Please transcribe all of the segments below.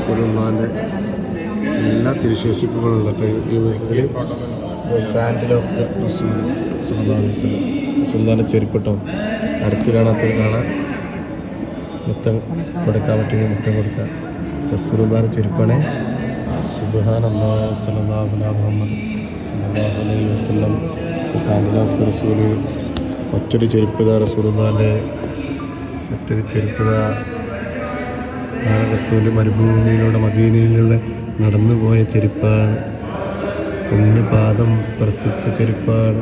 റസൂലുള്ളാഹിൻ്റെ എല്ലാ തിരുശേഷിപ്പുകളുള്ള ഈ ദിവസത്തിൽ സാൻഡിൽ ഓഫ് ദ റസൂൽ സല്ലല്ലാഹു അലൈഹി വസല്ലം റസൂലുള്ളാഹിൻ്റെ ചെരുപ്പിട്ടോ അടുത്ത് കാണാത്തത് കാണാൻ മുത്തം കൊടുക്കാൻ പറ്റുമെങ്കിൽ മുത്തം കൊടുക്കുക. റസൂലുള്ളാഹിൻ്റെ ചെരുപ്പാണ്. സുബ്ഹാനല്ലാഹ് സല്ലല്ലാഹു അലാ മുഹമ്മദ് സല്ലല്ലാഹു അലൈഹി വസല്ലം സാൻഡിൽ ഓഫ് ദ റസൂൽ. മറ്റൊരു ചെരുപ്പുതാ റസൂലുള്ളാഹിൻ്റെ മറ്റൊരു ചെരുപ്പുതാ റസൂൽ മരുഭൂമിയിലൂടെ മദീനയിലൂടെ നടന്നു പോയ ചെരുപ്പാണ്. പുണ്യപാദം സ്പർശിച്ച ചെരുപ്പാണ്.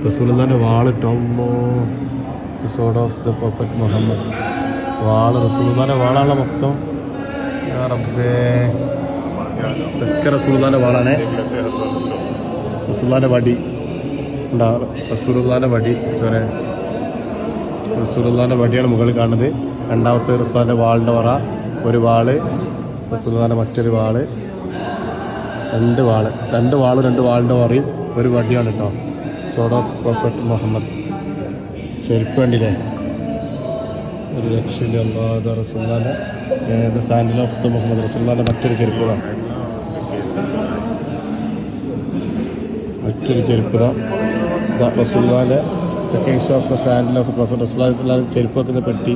റസൂലുള്ളാഹിൻ്റെ വാളിട്ടോ sword of the prophet Muhammad. വാള് റസൂലുള്ളാഹിൻ്റെ വാളാണ് മൊത്തം. റബ്ബേ ഇതൊക്കെ റസൂലുള്ളാഹിൻ്റെ വാളാണ്. റസൂലുള്ളാഹിൻ്റെ വടി ഉണ്ടാകും. റസൂലുള്ളാഹിൻ്റെ വടി റസൂലുള്ളാഹിൻ്റെ വടിയാണ് മുകളിൽ കാണുന്നത്. രണ്ടാമത്തെ റസൂലുള്ളാഹിൻ്റെ വാളിൻ്റെ പറ, ഒരു വാള് റസൂലുള്ളാഹിൻ്റെ മറ്റൊരു വാള്, രണ്ട് വാളിൻ്റെ പറയും ഒരു വടിയാണ് കേട്ടോ. Sword of prophet Muhammad. ചെരുപ്പ് കണ്ടില്ലേ, ഒരു രക്ഷയില്ല. അല്ലാഹു റസൂലുള്ളാഹിൻ്റെ സാൻഡിൽ ഓഫ് ദ മുഹമ്മദ് റസൂലുള്ളാഹിൻ്റെ മറ്റൊരു ചെരുപ്പതാണ്. റസൂലുള്ളാഹിൻ്റെ the case of the sandal of the prophet റസൂലുള്ളാഹി ചെരുപ്പ് വെക്കുന്ന പെട്ടി